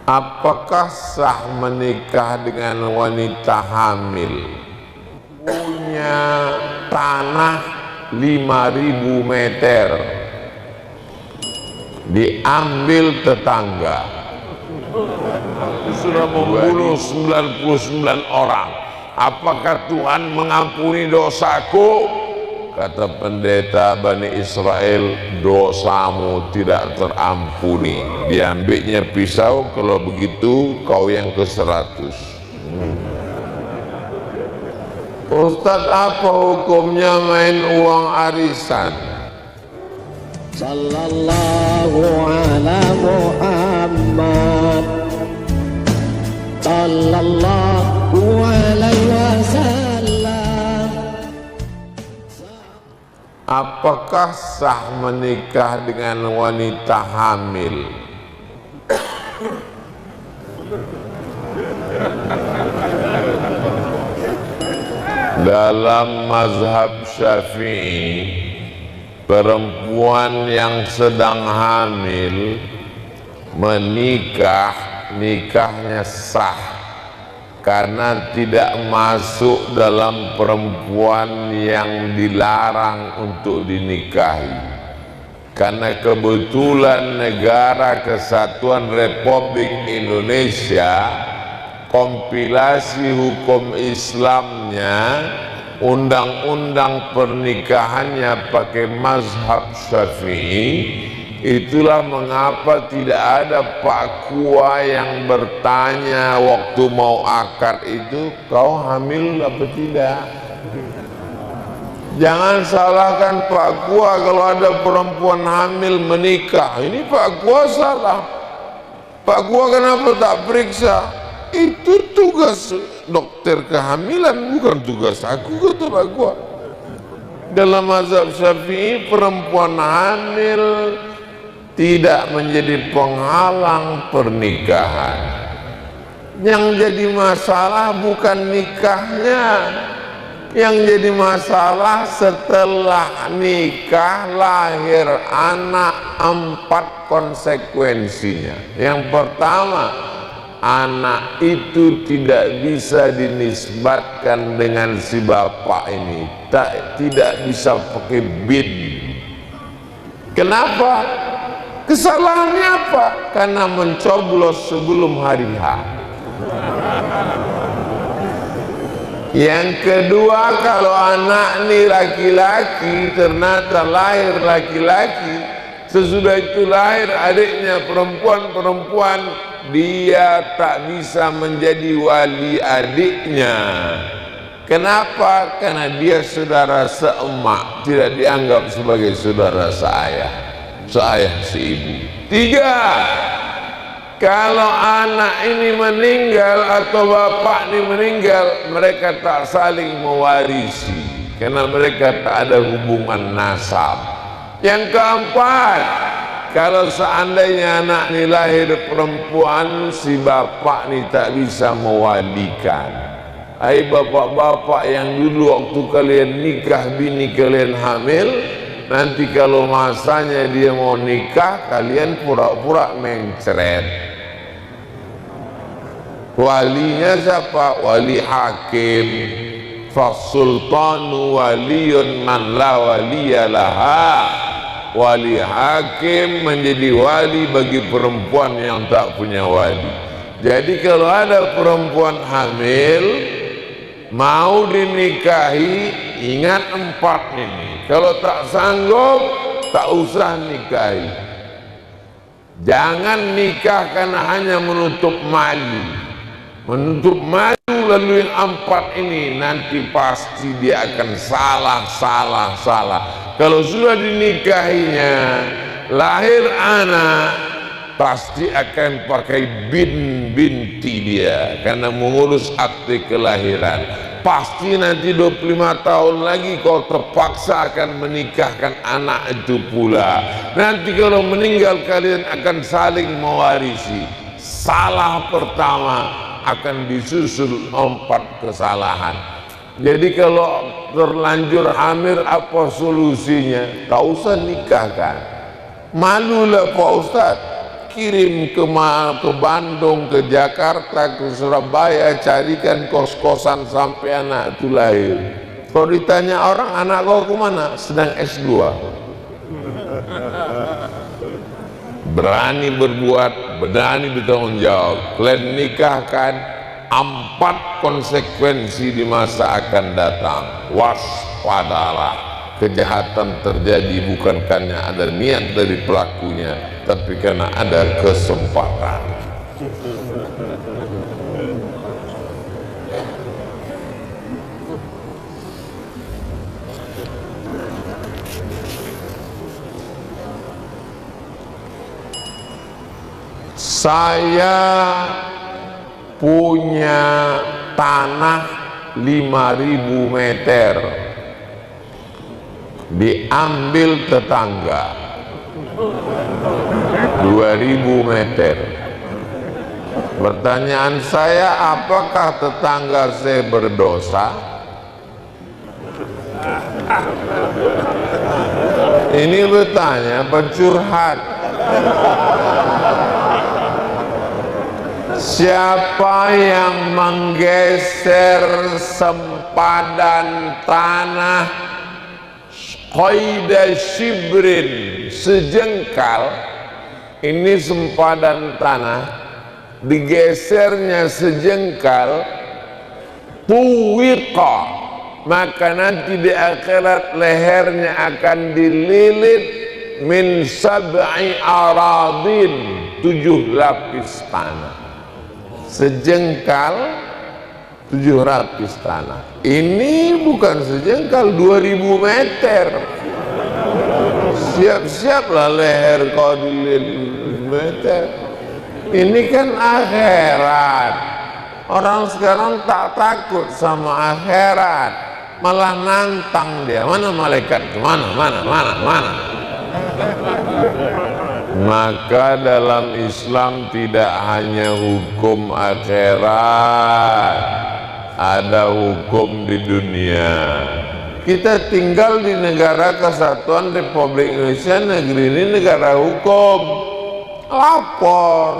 Apakah sah menikah dengan wanita hamil? Punya tanah 5.000 meter, diambil tetangga, sudah membunuh 99 orang. Apakah Tuhan mengampuni dosaku? Kata pendeta Bani Israel, dosamu tidak terampuni. Diambilnya pisau, kalau begitu kau yang ke-100. Ustadz, apa hukumnya main uang arisan? Sallallahu ala Muhammad sallallahu alaihi wasallam. Apakah sah menikah dengan wanita hamil? Dalam mazhab Syafi'i, perempuan yang sedang hamil menikah, nikahnya sah karena tidak masuk dalam perempuan yang dilarang untuk dinikahi. Karena kebetulan Negara Kesatuan Republik Indonesia, kompilasi hukum Islamnya, undang-undang pernikahannya pakai mazhab Syafi'i. Itulah mengapa tidak ada pakua yang bertanya waktu mau akad itu, kau hamil apa tidak? Jangan salahkan pakua kalau ada perempuan hamil menikah. Ini pakua salah. Pakua kenapa tak periksa? Itu tugas dokter kehamilan, bukan tugas aku, kata pakua. Dalam mazhab Syafi'i, perempuan hamil tidak menjadi penghalang pernikahan. Yang jadi masalah bukan nikahnya, yang jadi masalah setelah nikah lahir anak, 4 konsekuensinya. Yang pertama, anak itu tidak bisa dinisbatkan dengan si bapak ini, tidak bisa pakai bin. Kenapa? Kesalahannya apa? Karena mencoblos sebelum hari H. Yang kedua, kalau anak ini laki-laki, ternyata lahir laki-laki, sesudah itu lahir adiknya perempuan, dia tak bisa menjadi wali adiknya. Kenapa? Karena dia saudara seemak, tidak dianggap sebagai saudara seayah seibu. 3, kalau anak ini meninggal atau bapak ini meninggal, mereka tak saling mewarisi karena mereka tak ada hubungan nasab. Yang keempat, kalau seandainya anak ini lahir perempuan, si bapak ini tak bisa mewalikan. Hai bapak-bapak yang dulu waktu kalian nikah bini kalian hamil, nanti kalau masanya dia mau nikah, kalian pura-pura mencret. Walinya siapa? Wali hakim. Fasultanu waliyun man la waliyalaha. Wali hakim menjadi wali bagi perempuan yang tak punya wali. Jadi kalau ada perempuan hamil mau dinikahi, ingat 4 ini. Kalau tak sanggup, tak usah nikahi. Jangan nikah karena hanya menutup malu. Menutup malu lalu yang 4 ini, nanti pasti dia akan salah. Kalau sudah dinikahinya, lahir anak, pasti akan pakai binti dia karena mengurus akte kelahiran. Pasti nanti 25 tahun lagi kau terpaksa akan menikahkan anak itu pula. Nanti kalau meninggal kalian akan saling mewarisi. Salah pertama akan disusul 4 kesalahan. Jadi kalau terlanjur hamil, apa solusinya? Tak usah nikahkan. Malulah Pak Ustadz, kirim ke Bandung, ke Jakarta, ke Surabaya, carikan kos-kosan sampai anak itu lahir. Kalau ditanya orang, anak kau kemana? Sedang S2. Berani berbuat, berani bertanggung jawab. Kalian nikahkan, 4 konsekuensi di masa akan datang. Waspadalah. Kejahatan terjadi bukan karena ada niat dari pelakunya, tapi karena ada kesempatan. Saya punya tanah 5.000 meter, diambil tetangga 2.000 meter. Pertanyaan saya, apakah tetangga saya berdosa? Ini bertanya pencurhat. Siapa yang menggeser sempadan tanah qaida shibrin, sejengkal, ini sempadan tanah, digesernya sejengkal, tuwiqa, maka nanti di akhirat lehernya akan dililit min sab'i aradin, 7 lapis tanah. Sejengkal 7 lapis tanah. Ini bukan sejengkal, 2.000 meter. Siap-siaplah leher kau dililit meter. Ini kan akhirat. Orang sekarang tak takut sama akhirat, malah nantang dia. Mana malaikat? Mana? Maka dalam Islam tidak hanya hukum akhirat, ada hukum di dunia. Kita tinggal di negara Kesatuan Republik Indonesia, negeri ini negara hukum. Lapor,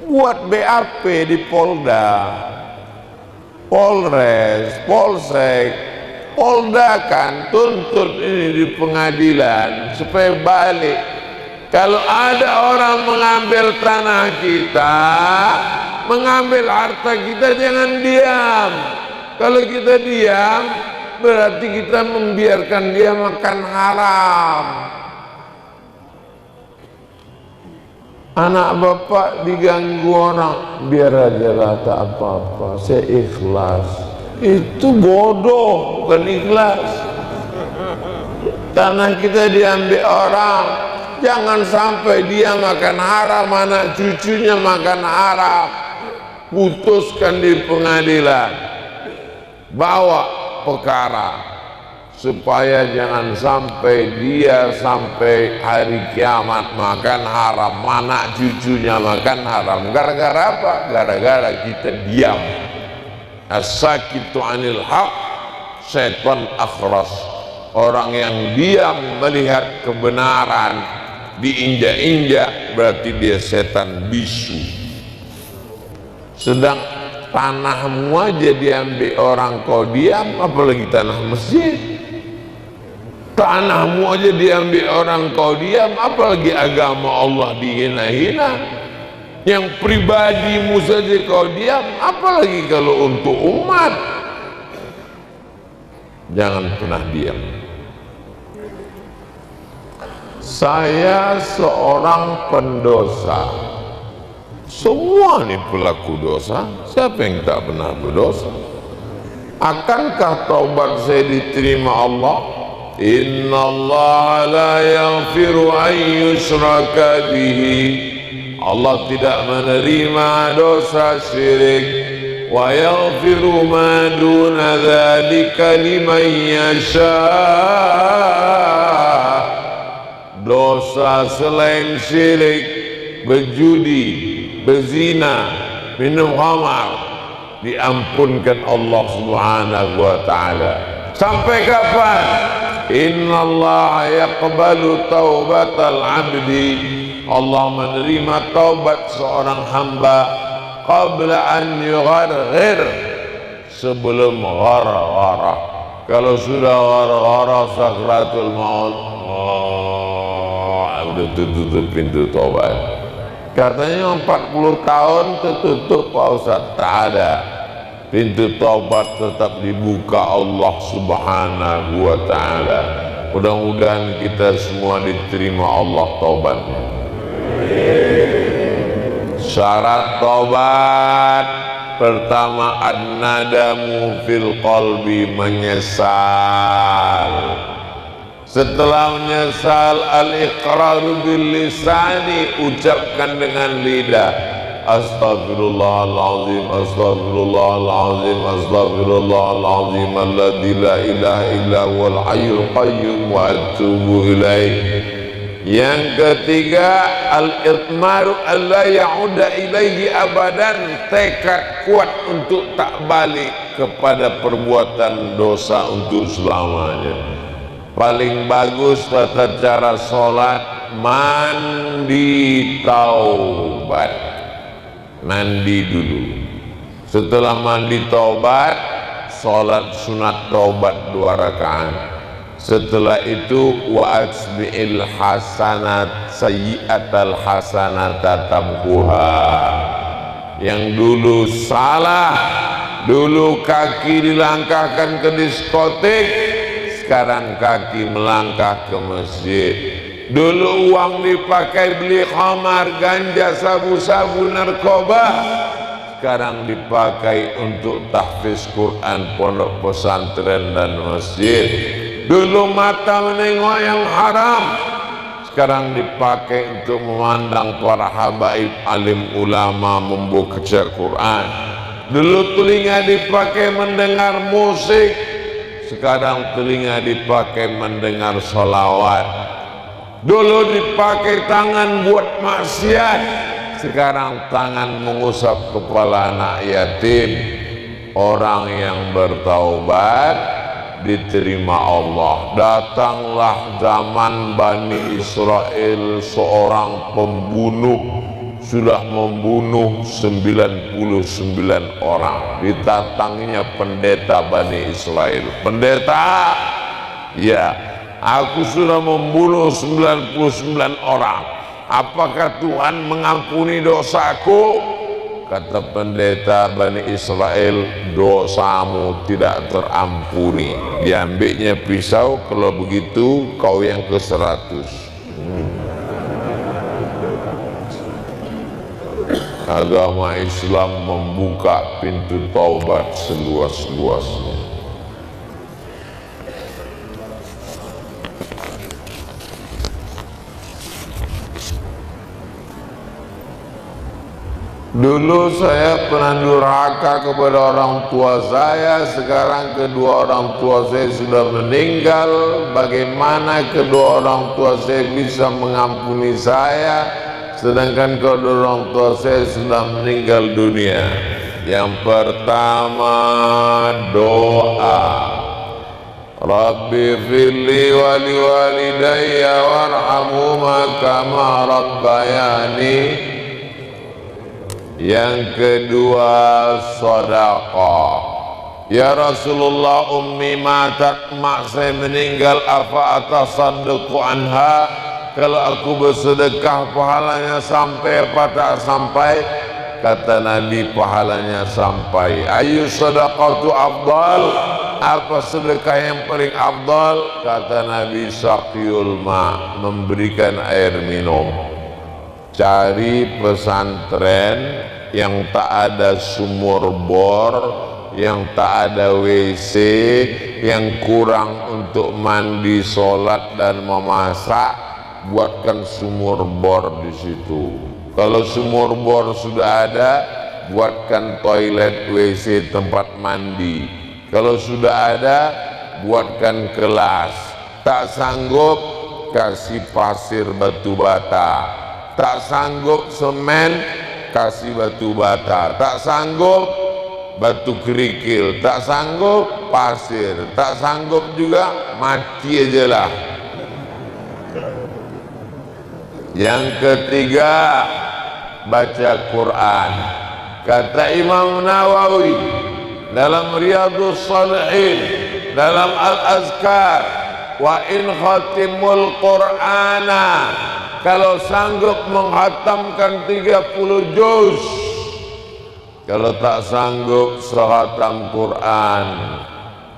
buat BAP di Polda, Polres, Polsek, Polda kan tuntut ini di pengadilan supaya balik. Kalau ada orang mengambil tanah kita, mengambil harta kita, jangan diam. Kalau kita diam, berarti kita membiarkan dia makan haram. Anak bapak diganggu orang, biar aja lah, tak apa-apa, saya ikhlas. Itu bodoh, bukan ikhlas. Tanah kita diambil orang, jangan sampai dia makan haram, anak cucunya makan haram. Putuskan di pengadilan, bawa perkara, supaya jangan sampai dia sampai hari kiamat makan haram, anak cucunya makan haram. Gara-gara apa? Gara-gara kita diam. As-sakitu anil haq syaitan akhras. Orang yang diam melihat kebenaran diinjak-injak berarti dia setan bisu. Sedang tanahmu aja diambil orang kau diam, apalagi tanah masjid. Tanahmu aja diambil orang kau diam, apalagi agama Allah dihina-hina. Yang pribadimu saja kau diam, apalagi kalau untuk umat. Jangan pernah diam. Saya seorang pendosa. Semua ini pelaku dosa. Siapa yang tak pernah berdosa? Akankah taubat saya diterima Allah? Inna Allah la yaghfiru an yushraka bihi. Allah tidak menerima dosa syirik. Wa yaghfiru ma duna dzalika liman yasha. Dosa selain syirik, berjudi, berzina, minum khamar, diampunkan Allah Subhanahu wa ta'ala. Sampai kapan? Inna Allah yaqbalu taubatal abdi Allah menerima taubat seorang hamba qabla an yugharghir, sebelum ghar-ghara. Kalau sudah ghar-ghara sakratul maut, udah tutup pintu taubat. Katanya 40 tahun tertutup Pak Ustaz. Tak ada, pintu taubat tetap dibuka Allah Subhanahu wa ta'ala. Mudah-mudahan kita semua diterima Allah taubatnya. Syarat taubat pertama, an-nadamu fil qalbi, menyesal. Setelah menyesal, al-iqraru bil lisani, ucapkan dengan lidah, astaghfirullahalazim, astaghfirullahalazim, astaghfirullahalazim alladzi la ilaha illa huwal hayyul qayyum wa atubu ilaih. Yang ketiga, al-itmaru alla ya'uda ilaihi abadan, tekad kuat untuk tak balik kepada perbuatan dosa untuk selamanya. Paling bagus tata cara sholat, mandi taubat. Mandi dulu. Setelah mandi taubat, sholat sunat taubat 2 rakaat. Setelah itu wa asbi'il hasanat sayyi'atal hasanata tamkuha. Yang dulu salah, dulu kaki dilangkahkan ke diskotik, sekarang kaki melangkah ke masjid. Dulu uang dipakai beli khamar, ganja, sabu-sabu, narkoba, sekarang dipakai untuk tahfiz Quran, pondok pesantren dan masjid. Dulu mata menengok yang haram, sekarang dipakai untuk memandang para habaib alim ulama membaca Quran. Dulu telinga dipakai mendengar musik, sekarang telinga dipakai mendengar sholawat. Dulu dipakai tangan buat maksiat, sekarang tangan mengusap kepala anak yatim. Orang yang bertaubat diterima Allah. Datanglah zaman Bani Israel, seorang pembunuh sudah membunuh 99 orang. Ditatanginya pendeta Bani Israel. Pendeta, ya, aku sudah membunuh 99 orang. Apakah Tuhan mengampuni dosaku? Kata pendeta Bani Israel, dosamu tidak terampuni. Diambilnya pisau, kalau begitu kau yang ke-100. Agama Islam membuka pintu taubat seluas-luasnya. Dulu saya pernah durhaka kepada orang tua saya, sekarang kedua orang tua saya sudah meninggal. Bagaimana kedua orang tua saya bisa mengampuni saya, sedangkan kedua orang tua saya sudah meninggal dunia? Yang pertama, doa. Rabbi firli wa liwalidayya warhamhuma kama rabbayani. Yang kedua, sedekah. Ya Rasulullah, ummi matat, mak saya meninggal, apa atasaddaqu anha? Kalau aku bersedekah pahalanya sampai apa tak sampai? Kata Nabi, pahalanya sampai. Ayu sedekatu afdal? Apa sedekah yang paling afdal? Kata Nabi, saqiyul ma, memberikan air minum. Cari pesantren yang tak ada sumur bor, yang tak ada WC, yang kurang untuk mandi, sholat dan memasak, buatkan sumur bor di situ. Kalau sumur bor sudah ada, buatkan toilet, WC, tempat mandi. Kalau sudah ada, buatkan kelas. Tak sanggup, kasih pasir batu bata. Tak sanggup semen, kasih batu bata. Tak sanggup, batu kerikil. Tak sanggup, pasir. Tak sanggup juga, mati aja lah. Yang ketiga, baca Quran. Kata Imam Nawawi dalam Riyadhus Shalihin, dalam Al-Azkar, wa in khatimul Qur'ana, kalau sanggup menghatamkan 30 juz, kalau tak sanggup sehatam Quran.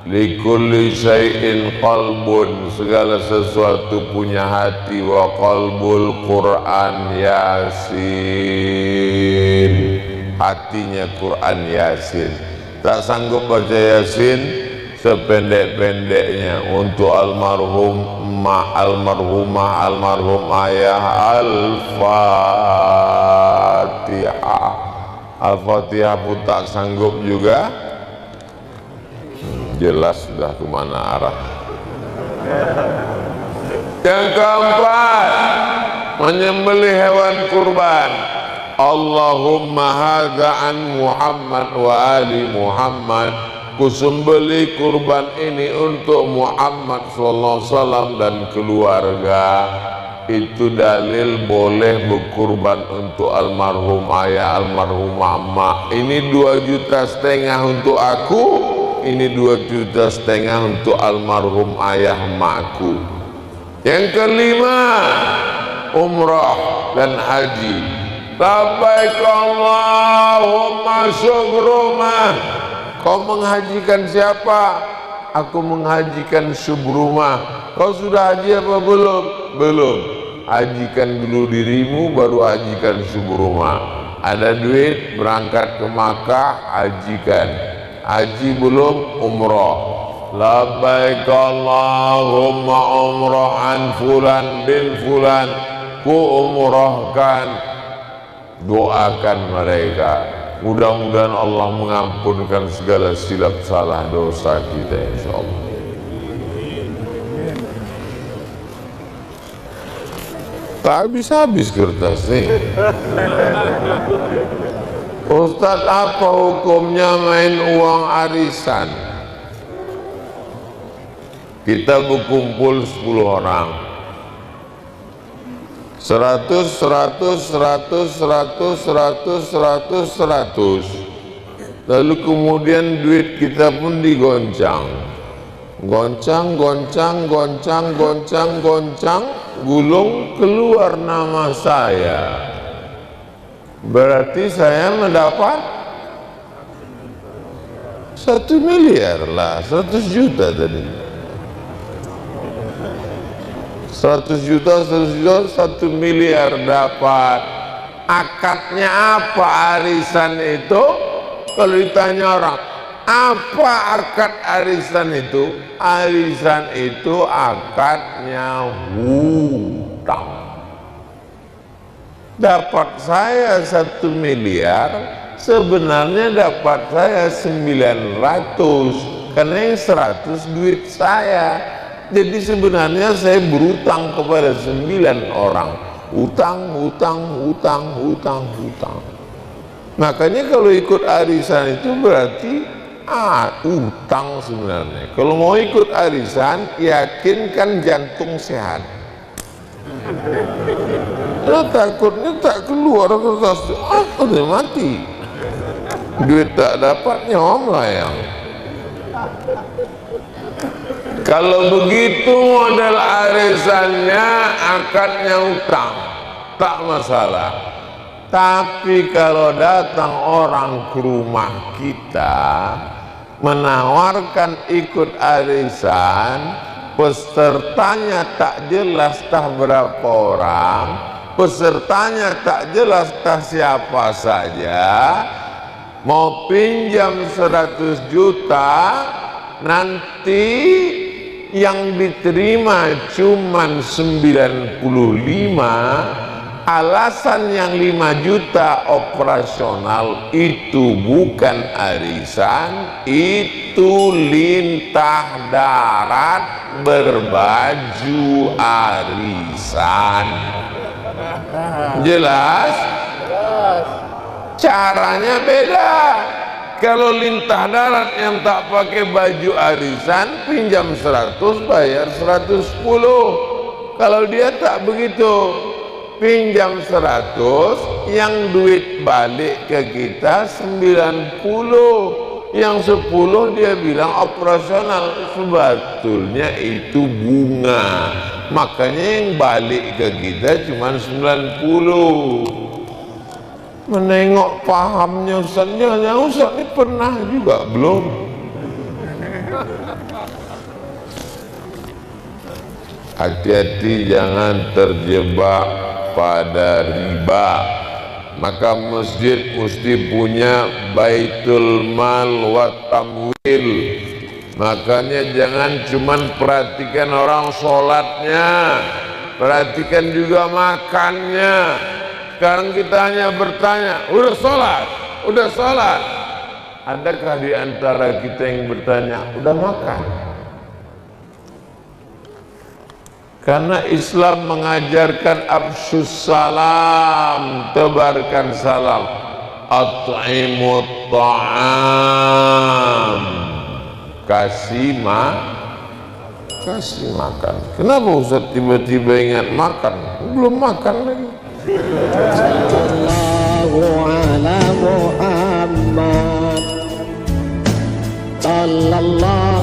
Likulli syai'in qalbun, segala sesuatu punya hati. Wa qalbul Quran Yasin, hatinya Quran Yasin. Tak sanggup baca Yasin, sependek-pendeknya untuk almarhum emak, almarhumah, almarhum ayah, Al-Fatihah. Al-Fatihah pun tak sanggup juga. Jelas sudah kemana arah. Yang keempat, menyembelih hewan kurban. Allahumma hadza an Muhammad wa ali Muhammad, kusembelih kurban ini untuk Muhammad sallallahu alaihi wasallam dan keluarga. Itu dalil boleh berkurban untuk almarhum ayah, almarhum mama. Ini 2,5 juta untuk aku, ini 2,5 juta untuk almarhum ayah makku. Yang kelima, umrah dan haji. Labbaik Allahumma syukrumah. Kau menghajikan siapa? Aku menghajikan Subrumah. Kau sudah haji apa belum? Belum. Hajikan dulu dirimu, baru hajikan Subrumah. Ada duit, berangkat ke Makkah, hajikan. Haji belum, umrah. Labbaik Allahumma umrahan fulan bin fulan, ku umrahkan. Doakan mereka, mudah-mudahan Allah mengampunkan segala silap salah dosa kita, insyaallah. Tak habis-habis kertas nih. Ustadz, apa hukumnya main uang arisan? Kita berkumpul 10 orang, 100, 100, 100, 100, 100, 100, 100. Lalu kemudian duit kita pun digoncang. Goncang, goncang, goncang, goncang, goncang, gulung keluar nama saya. Berarti saya mendapat 1 miliar lah, 100 juta tadi. 100 juta, 100 juta, 1 miliar dapat. Akadnya apa arisan itu? Kalau ditanya orang, apa akad arisan itu? Arisan itu akadnya hutang. Dapat saya 1 miliar, sebenarnya dapat saya 900, karena yang 100 duit saya. Jadi sebenarnya saya berutang kepada 9 orang. Utang, utang, utang, utang, utang. Makanya kalau ikut arisan itu berarti utang sebenarnya. Kalau mau ikut arisan, yakinkan jantung sehat. Nah, takutnya tak keluar kertas, udah mati. Duit tak dapat, nyawa melayang. Kalau begitu model arisannya, akadnya utang, tak masalah. Tapi kalau datang orang ke rumah kita menawarkan ikut arisan, pesertanya tak jelas tah berapa orang, pesertanya tak jelas tah siapa saja, mau pinjam 100 juta, nanti yang diterima cuman 95, alasan yang 5 juta operasional itu bukan arisan, itu lintah darat berbaju arisan. Jelas? Caranya beda. Kalau lintah darat yang tak pakai baju arisan, pinjam 100, bayar 110. Kalau dia tak begitu, pinjam 100, yang duit balik ke kita 90, yang 10 dia bilang operasional, sebetulnya itu bunga, makanya yang balik ke kita cuma 90. Menengok pahamnya Ustaznya, Ustaz ini pernah juga belum? Hati-hati jangan terjebak pada riba. Maka masjid mesti punya baitul mal wa tamwil. Makanya jangan cuman perhatikan orang sholatnya, perhatikan juga makannya. Sekarang kita hanya bertanya, udah sholat? Udah sholat? Adakah di antara kita yang bertanya, udah makan? Karena Islam mengajarkan afsyus salam, tebarkan salam, at'imut ta'am, kasih makan. Kenapa Ustaz tiba-tiba ingat makan? Belum makan lagi. Sallallahu ala Muhammad. Sallallahu